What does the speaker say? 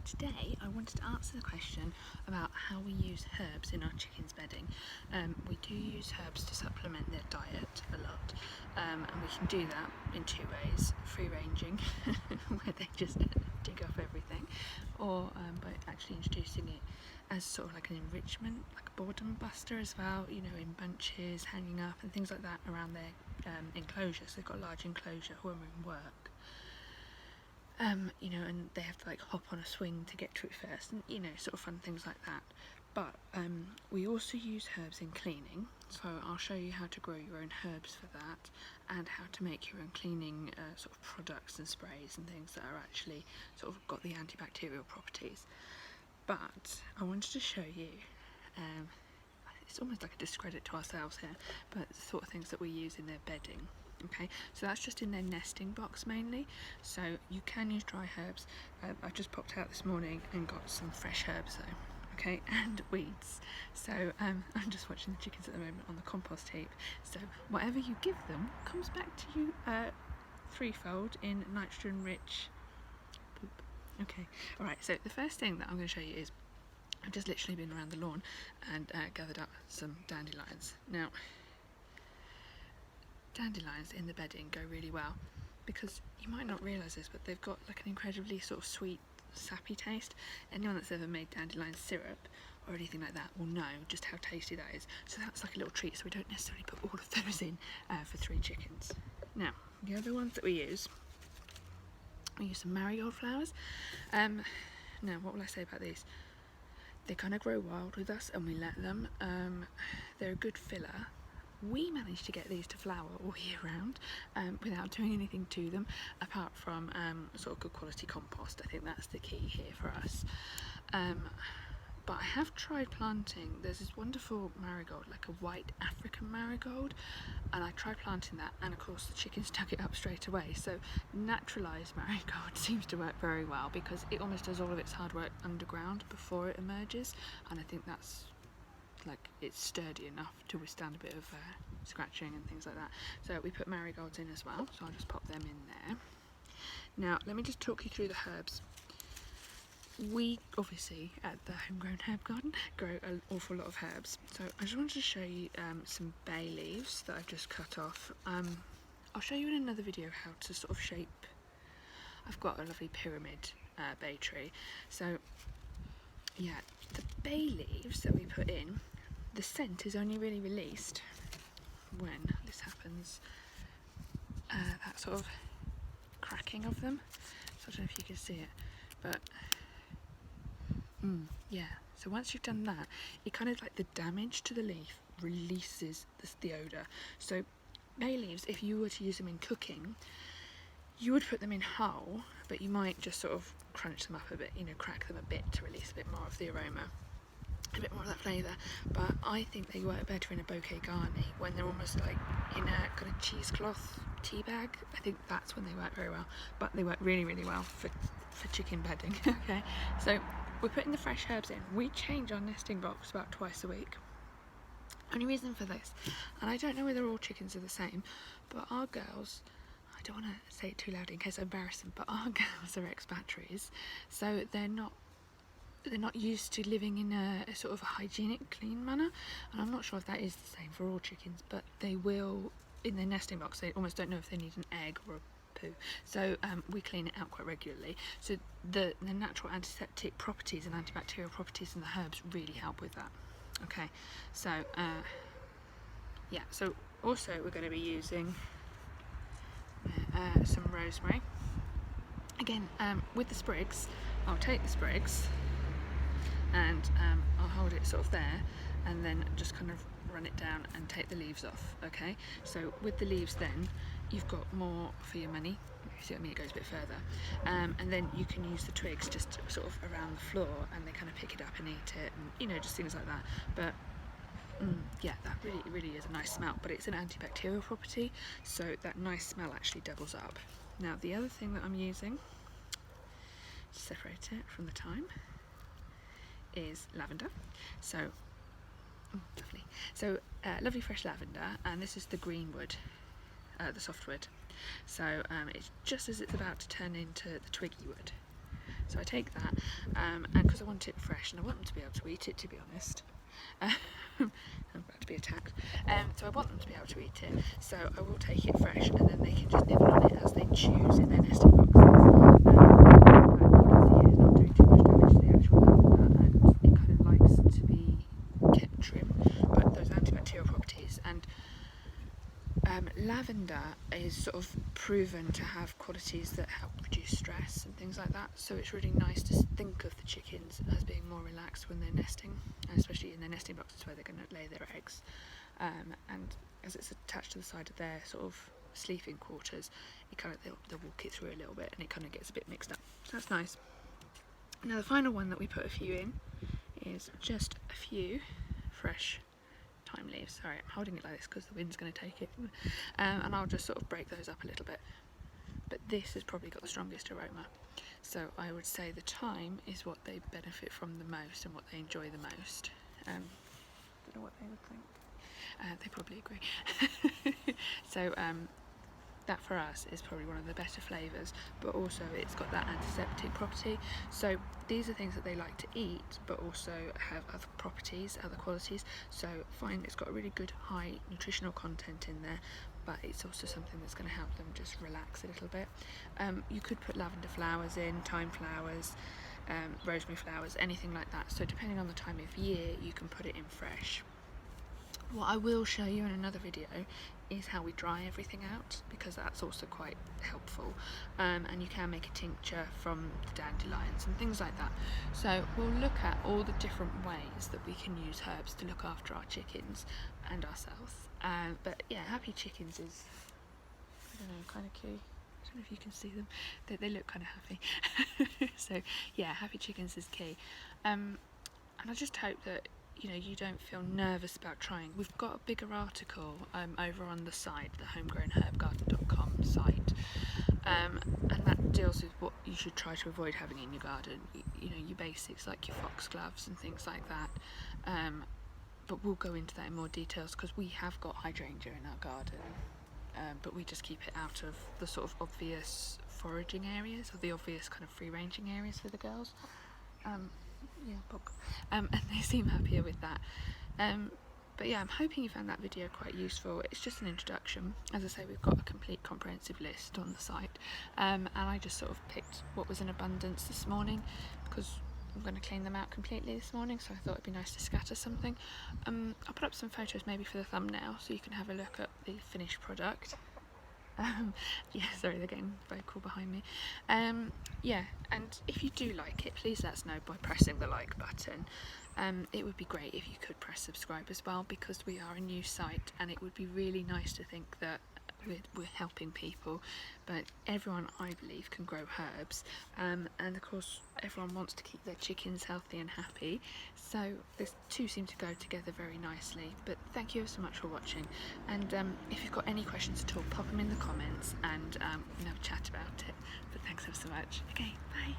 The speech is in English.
today I wanted to answer the question about how we use herbs in our chickens' bedding. We do use herbs to supplement their diet a lot, and we can do that in two ways: free ranging, where they just dig up everything, or by actually introducing it as sort of like an enrichment, like a boredom buster as well, you know, in bunches, hanging up and things like that around their enclosures. They've got a large enclosure when we're in work. You know, and they have to like hop on a swing to get to it first, and you know, sort of fun things like that. But we also use herbs in cleaning, so I'll show you how to grow your own herbs for that, and how to make your own cleaning sort of products and sprays and things that are actually sort of got the antibacterial properties. But I wanted to show you, it's almost like a discredit to ourselves here, but the sort of things that we use in their bedding. Okay, so that's just in their nesting box mainly, so you can use dry herbs. I just popped out this morning and got some fresh herbs though, okay, and weeds. So I'm just watching the chickens at the moment on the compost heap, so whatever you give them comes back to you threefold in nitrogen rich poop. Okay, alright, so the first thing that I'm going to show you is I've just literally been around the lawn and gathered up some dandelions. Now, dandelions in the bedding go really well because you might not realise this, but they've got like an incredibly sort of sweet, sappy taste. Anyone that's ever made dandelion syrup or anything like that will know just how tasty that is. So that's like a little treat, so we don't necessarily put all of those in for 3 chickens. Now, the other ones that we use some marigold flowers. Now, what will I say about these? They kind of grow wild with us and we let them. They're a good filler. We managed to get these to flower all year round without doing anything to them, apart from sort of good quality compost. I think that's the key here for us. But I have tried planting, there's this wonderful marigold, like a white African marigold, and I tried planting that, and of course the chickens dug it up straight away. So naturalised marigold seems to work very well because it almost does all of its hard work underground before it emerges, and I think that's like it's sturdy enough to withstand a bit of scratching and things like that. So we put marigolds in as well, so I'll just pop them in there. Now let me just talk you through the herbs. We obviously at the Homegrown Herb Garden grow an awful lot of herbs, so I just wanted to show you some bay leaves that I've just cut off. I'll show you in another video how to sort of shape. I've got a lovely pyramid bay tree, so yeah, the bay leaves that we put in, the scent is only really released when this happens, that sort of cracking of them. So I don't know if you can see it, but yeah, so once you've done that, it kind of like the damage to the leaf releases the odour. So bay leaves, if you were to use them in cooking, you would put them in whole, but you might just sort of crunch them up a bit, you know, crack them a bit to release a bit more of the aroma, a bit more of that flavour. But I think they work better in a bouquet garni when they're almost like in a kind of cheesecloth tea bag. I think that's when they work very well, but they work really, really well for chicken bedding. Okay, so we're putting the fresh herbs in. We change our nesting box about twice a week. Only reason for this, and I don't know whether all chickens are the same, but our girls, I don't want to say it too loud in case I embarrass them, but our girls are ex-batteries, so they're not used to living in a sort of a hygienic, clean manner, and I'm not sure if that is the same for all chickens, but they will, in their nesting box, they almost don't know if they need an egg or a poo, so we clean it out quite regularly. So the natural antiseptic properties and antibacterial properties in the herbs really help with that. Okay, so yeah, so also we're going to be using some rosemary. Again, with the sprigs, I'll take the sprigs and I'll hold it sort of there and then just kind of run it down and take the leaves off. Okay, so with the leaves then you've got more for your money. You see what I mean? It goes a bit further, and then you can use the twigs just sort of around the floor and they kind of pick it up and eat it, and you know, just things like that. But yeah, that really is a nice smell, but it's an antibacterial property, so that nice smell actually doubles up. Now the other thing that I'm using to separate it from the thyme is lavender. So lovely. So lovely fresh lavender, and this is the green wood, the softwood. So it's just as it's about to turn into the twiggy wood. So I take that, and because I want it fresh and I want them to be able to eat it, to be honest. I'm about to be attacked. So I want them to be able to eat it, so I will take it fresh, and then they can just nibble on it as they choose in their nesting boxes. You can see it's not doing too much damage to the actual lavender, and it kind of likes to be kept trim, but those antibacterial properties. And lavender is sort of proven to have qualities that help reduce stress and things like that, so it's really nice to think of the chickens as being more relaxed when they're nesting, especially in their nesting boxes where they're going to lay their eggs, and as it's attached to the side of their sort of sleeping quarters, it kind of they'll walk it through a little bit and it kind of gets a bit mixed up, so that's nice. Now the final one that we put a few in is just a few fresh thyme leaves. Sorry, I'm holding it like this because the wind's going to take it, and I'll just sort of break those up a little bit, but this has probably got the strongest aroma, so I would say the thyme is what they benefit from the most and what they enjoy the most. I don't know what they would think. They probably agree. So that for us is probably one of the better flavours, but also it's got that antiseptic property, so these are things that they like to eat but also have other properties, other qualities, so fine, it's got a really good high nutritional content in there, but it's also something that's going to help them just relax a little bit. You could put lavender flowers in, thyme flowers, rosemary flowers, anything like that, so depending on the time of year you can put it in fresh. What I will show you in another video is how we dry everything out, because that's also quite helpful, and you can make a tincture from the dandelions and things like that. So we'll look at all the different ways that we can use herbs to look after our chickens and ourselves. But yeah, happy chickens is, I don't know, kind of key. I don't know if you can see them, they look kind of happy. So yeah, happy chickens is key, and I just hope that you don't feel nervous about trying. We've got a bigger article over on the site, the homegrownherbgarden.com site, and that deals with what you should try to avoid having in your garden. Your basics like your foxgloves and things like that. But we'll go into that in more details because we have got hydrangea in our garden, but we just keep it out of the sort of obvious foraging areas or the obvious kind of free-ranging areas for the girls. And they seem happier with that. But yeah, I'm hoping you found that video quite useful. It's just an introduction. As I say, we've got a complete comprehensive list on the site, and I just sort of picked what was in abundance this morning because I'm going to clean them out completely this morning, so I thought it'd be nice to scatter something. I'll put up some photos maybe for the thumbnail so you can have a look at the finished product. Yeah, sorry, they're getting vocal behind me. Yeah, and if you do like it, please let us know by pressing the like button. It would be great if you could press subscribe as well, because we are a new site and it would be really nice to think that we're helping people, but everyone, I believe, can grow herbs, and of course everyone wants to keep their chickens healthy and happy, so the two seem to go together very nicely. But thank you so much for watching, and if you've got any questions at all, pop them in the comments and we can have a chat about it. But thanks ever so much. Okay, bye.